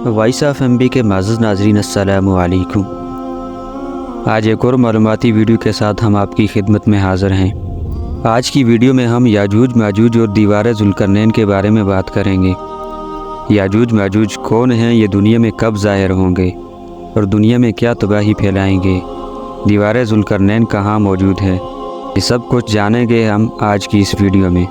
Voice of MB के माज़िज़ नाज़रीन अस्सलामु अलैकुम। आज एक और मालूमाती वीडियो के साथ हम आपकी खिदमत में हाज़िर हैं। आज की वीडियो में हम याजूज माजूज और दीवार ज़ुल्करनैन के बारे में बात करेंगे। याजूज माजूज कौन हैं, ये दुनिया में कब ज़ाहिर होंगे और दुनिया में क्या तबाही फैलाएंगे, दीवार ज़ुल्करनैन कहाँ मौजूद है, ये सब कुछ जानेंगे हम आज की इस वीडियो में।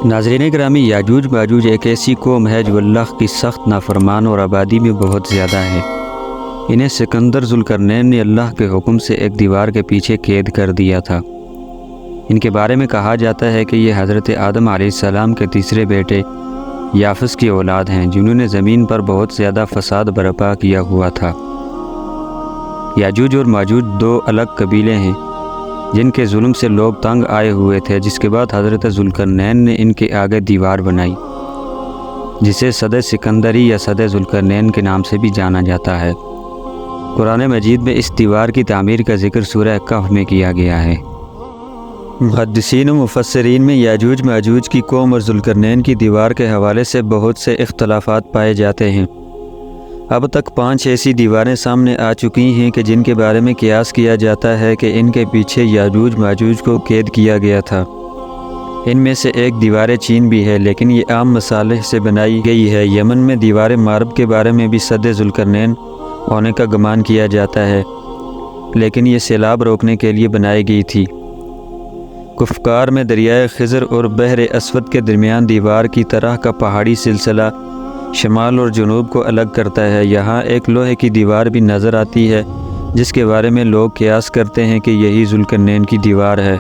नाज़रीन गिरामी, याजूज माजूज एक ऐसी कौम है जो अल्लाह की सख्त नाफरमान और आबादी में बहुत ज़्यादा है। इन्हें सिकंदर ज़ुल्करनैन ने अल्लाह के हुक्म से एक दीवार के पीछे कैद कर दिया था। इनके बारे में कहा जाता है कि ये हज़रत आदम अलैहिस्सलाम के तीसरे बेटे याफस की औलाद हैं, जिन्होंने ज़मीन पर बहुत ज़्यादा फ़साद बर्पा किया हुआ था। याजूज और माजूज दो अलग कबीले हैं जिनके जुल्म से लोग तंग आए हुए थे, जिसके बाद हज़रत ज़ुल्करनैन ने इनके आगे दीवार बनाई, जिसे सदे सिकंदरी या सदे ज़ुल्करनैन के नाम से भी जाना जाता है। कुरान मजीद में इस दीवार की तामीर का जिक्र सूरह कहफ में किया गया है। मुहद्दिसीन और मुफस्सिरीन में याजूज माजूज की कौम और ज़ुल्करनैन की दीवार के हवाले से बहुत से इख्तलाफात पाए जाते हैं। अब तक 5 ऐसी दीवारें सामने आ चुकी हैं कि जिनके बारे में कियास किया जाता है कि इनके पीछे याजूज माजूज को कैद किया गया था। इनमें से एक दीवार चीन भी है, लेकिन ये आम मसाले से बनाई गई है। यमन में दीवार मारब के बारे में भी सदे ज़ुल्करनैन होने का गुमान किया जाता है, लेकिन ये सैलाब रोकने के लिए बनाई गई थी। कुफकार में दरियाए खिज़र और बहर अस्वद के दरमियान दीवार की तरह का पहाड़ी सिलसिला शमाल और जनूब को अलग करता है। यहाँ एक लोहे की दीवार भी नज़र आती है, जिसके बारे में लोग क़यास करते हैं कि यही ज़ुल्करनैन की दीवार है।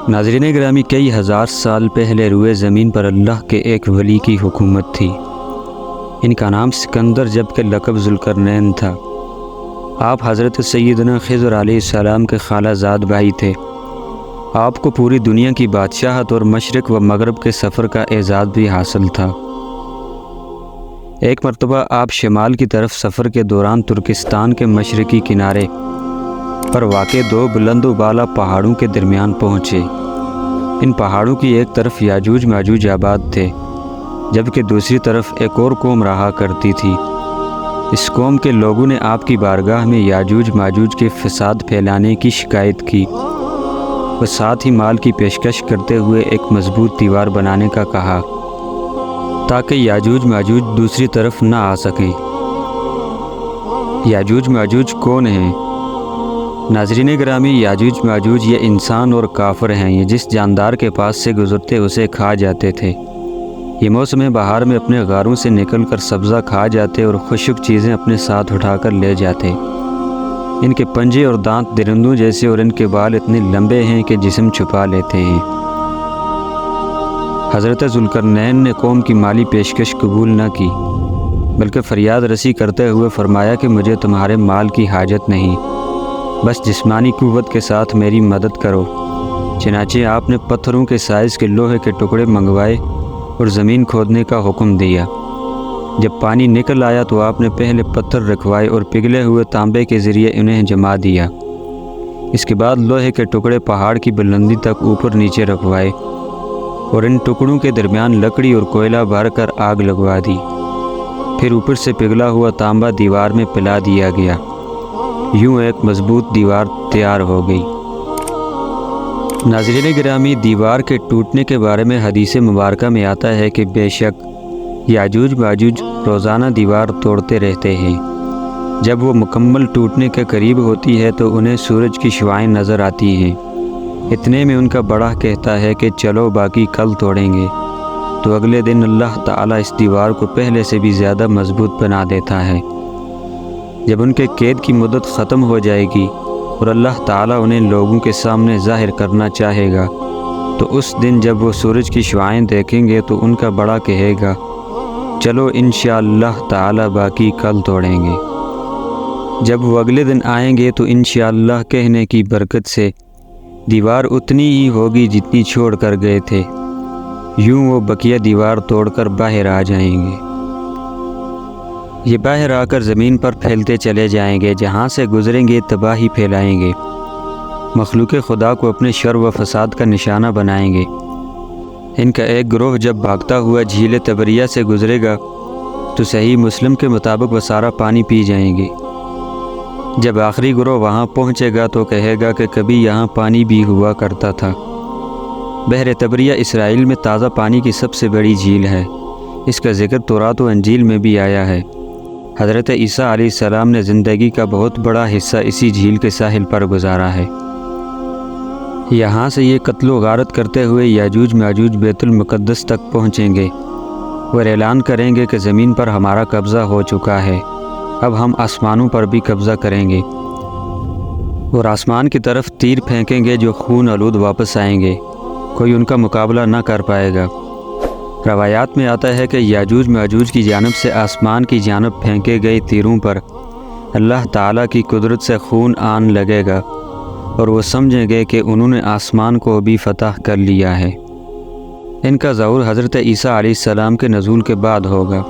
नाज़रीन गिरामी, कई हज़ार साल पहले रुए ज़मीन पर अल्लाह के एक वली की हुकूमत थी। इनका नाम सिकंदर जबकि लक़ब ज़ुल्करनैन था। आप हज़रत सैयदना खिज़र अलैहिस्सलाम के खालाजाद भाई थे। आपको पूरी दुनिया की बादशाहत और मशरिक़ व मग़रिब के सफ़र का एजाज़ भी हासिल था। एक मरतबा आप शमाल की तरफ सफ़र के दौरान तुर्किस्तान के मशरक़ी किनारे पर वाक़े 2 बुलंद व बाला पहाड़ों के दरमियान पहुँचे। इन पहाड़ों की एक तरफ याजूज माजूज आबाद थे, जबकि दूसरी तरफ एक और कौम रहा करती थी। इस कौम के लोगों ने आपकी बारगाह में याजूज माजूज के फ़साद फैलाने की शिकायत की और साथ ही माल की पेशकश करते हुए एक मजबूत दीवार बनाने का कहा, ताकि याजूज माजूज दूसरी तरफ ना आ सकें। याजूज माजूज कौन हैं? नाज़रीन गिरामी, याजूज माजूज ये इंसान और काफिर हैं। ये जिस जानदार के पास से गुज़रते उसे खा जाते थे। ये मौसम बहार में अपने गारों से निकलकर सब्ज़ा खा जाते और खुशक चीज़ें अपने साथ उठाकर ले जाते। इनके पंजे और दांत दरिंदों जैसे और इनके बाल इतने लंबे हैं कि जिस्म छुपा लेते हैं। हज़रत ज़ुल्करनैन ने कौम की माली पेशकश कबूल न की, बल्कि फ़रियाद रसी करते हुए फ़रमाया कि मुझे तुम्हारे माल की हाजत नहीं, बस जिस्मानी क़ुव्वत के साथ मेरी मदद करो। चनाचे आपने पत्थरों के साइज़ के लोहे के टुकड़े मंगवाए और ज़मीन खोदने का हुक्म दिया। जब पानी निकल आया तो आपने पहले पत्थर रखवाए और पिघले हुए तांबे के ज़रिए उन्हें जमा दिया। इसके बाद लोहे के टुकड़े पहाड़ की बुलंदी तक ऊपर नीचे रखवाए और इन टुकड़ों के दरमियान लकड़ी और कोयला भरकर आग लगवा दी। फिर ऊपर से पिघला हुआ तांबा दीवार में पिला दिया गया। यूं एक मजबूत दीवार तैयार हो गई। नाज़रीन गिरामी, दीवार के टूटने के बारे में हदीस मुबारका में आता है कि बेशक याजूज माजूज रोज़ाना दीवार तोड़ते रहते हैं। जब वो मुकम्मल टूटने के करीब होती है तो उन्हें सूरज की शुआएं नज़र आती हैं। इतने में उनका बड़ा कहता है कि चलो बाकी कल तोड़ेंगे, तो अगले दिन अल्लाह ताला इस दीवार को पहले से भी ज़्यादा मजबूत बना देता है। जब उनके कैद की मुद्दत ख़त्म हो जाएगी और अल्लाह ताला उन्हें लोगों के सामने ज़ाहिर करना चाहेगा, तो उस दिन जब वो सूरज की शुआएं देखेंगे तो उनका बड़ा कहेगा, चलो इंशाअल्लाह ताला बाकी कल तोड़ेंगे। जब वो अगले दिन आएंगे तो इंशाअल्लाह कहने की बरकत से दीवार उतनी ही होगी जितनी छोड़ कर गए थे। यूं वो बकिया दीवार तोड़कर बाहर आ जाएंगे। ये बाहर आकर ज़मीन पर फैलते चले जाएंगे, जहाँ से गुज़रेंगे तबाही फैलाएंगे, मखलूक़ खुदा को अपने शर व फसाद का निशाना बनाएंगे। ان کا ایک گروہ جب بھاگتا ہوا جھیل تبریہ سے گزرے گا تو صحیح مسلم کے مطابق وہ سارا پانی پی جائیں گے۔ جب آخری گروہ وہاں پہنچے گا تو کہے گا کہ کبھی یہاں پانی بھی ہوا کرتا تھا۔ بحر تبریہ اسرائیل میں تازہ پانی کی سب سے بڑی جھیل ہے۔ اس کا ذکر تورات و انجیل میں بھی آیا ہے۔ حضرت عیسیٰ علیہ السلام نے زندگی کا بہت بڑا حصہ اسی جھیل کے ساحل پر گزارا ہے۔ یہاں سے یہ قتل و غارت کرتے ہوئے یاجوج ماجوج بیت المقدس تک پہنچیں گے اور اعلان کریں گے کہ زمین پر ہمارا قبضہ ہو چکا ہے، اب ہم آسمانوں پر بھی قبضہ کریں گے، اور آسمان کی طرف تیر پھینکیں گے جو خون آلود واپس آئیں گے، کوئی ان کا مقابلہ نہ کر پائے گا۔ روایات میں آتا ہے کہ یاجوج ماجوج کی جانب سے آسمان کی جانب پھینکے گئے تیروں پر اللہ تعالیٰ کی قدرت سے خون آن لگے گا اور وہ سمجھیں گے کہ انہوں نے آسمان کو بھی فتح کر لیا ہے۔ ان کا ظہور حضرت عیسیٰ علیہ السلام کے نزول کے بعد ہوگا۔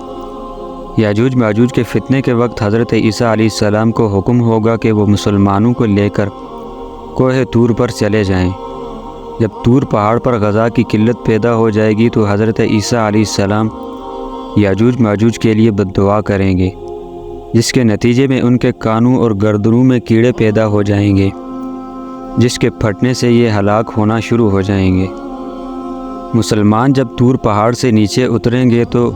یاجوج ماجوج کے فتنے کے وقت حضرت عیسیٰ علیہ السلام کو حکم ہوگا کہ وہ مسلمانوں کو لے کر کوہ طور پر چلے جائیں۔ جب طور پہاڑ پر غذا کی قلت پیدا ہو جائے گی تو حضرت عیسیٰ علیہ السلام یاجوج ماجوج کے لیے بد دعا کریں گے، جس کے نتیجے میں ان کے کانوں اور گردنوں میں کیڑے پیدا ہو جائیں گے، جس کے پھٹنے سے یہ ہلاک ہونا شروع ہو جائیں گے۔ مسلمان جب طور پہاڑ سے نیچے اتریں گے تو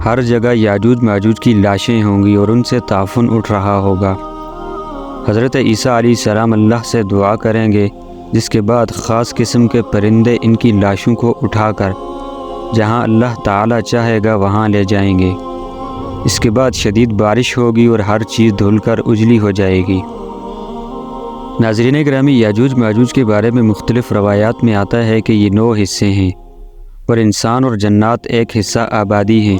ہر جگہ یاجوج ماجوج کی لاشیں ہوں گی اور ان سے تعفن اٹھ رہا ہوگا۔ حضرت عیسیٰ علیہ السلام اللہ سے دعا کریں گے، جس کے بعد خاص قسم کے پرندے ان کی لاشوں کو اٹھا کر جہاں اللہ تعالیٰ چاہے گا وہاں لے جائیں گے۔ اس کے بعد شدید بارش ہوگی اور ہر چیز دھل کر اجلی ہو جائے گی۔ ناظرین گرامی، یاجوج ماجوج کے بارے میں مختلف روایات میں آتا ہے کہ یہ 9 حصے ہیں اور انسان اور جنات ایک حصہ آبادی ہیں۔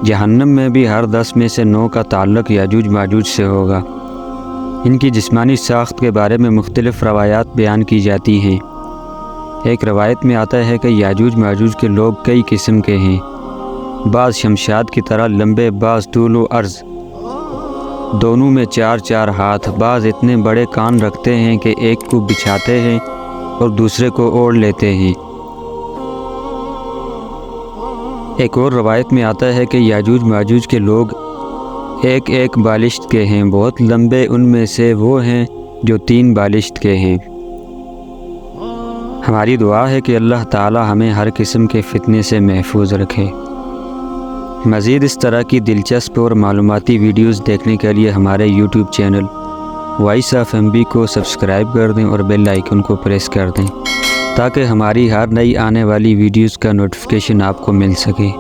جہنم میں بھی ہر 10 میں سے 9 کا تعلق یاجوج ماجوج سے ہوگا۔ ان کی جسمانی ساخت کے بارے میں مختلف روایات بیان کی جاتی ہیں۔ ایک روایت میں آتا ہے کہ یاجوج ماجوج کے لوگ کئی قسم کے ہیں، بعض شمشاد کی طرح لمبے، بعض طول و عرض، دونوں میں 4 ہاتھ، بعض اتنے بڑے کان رکھتے ہیں کہ ایک کو بچھاتے ہیں اور دوسرے کو اوڑھ لیتے ہیں۔ ایک اور روایت میں آتا ہے کہ یاجوج ماجوج کے لوگ ایک بالشت کے ہیں، بہت لمبے ان میں سے وہ ہیں جو 3 بالشت کے ہیں۔ ہماری دعا ہے کہ اللہ تعالی ہمیں ہر قسم کے فتنے سے محفوظ رکھے۔ مزید اس طرح کی دلچسپ اور معلوماتی ویڈیوز دیکھنے کے لیے ہمارے YouTube channel voice of MB کو سبسکرائب کر دیں اور بیل آئیکن کو پریس کر دیں تاکہ ہماری ہر نئی آنے والی ویڈیوز کا نوٹیفیکیشن آپ کو مل سکے۔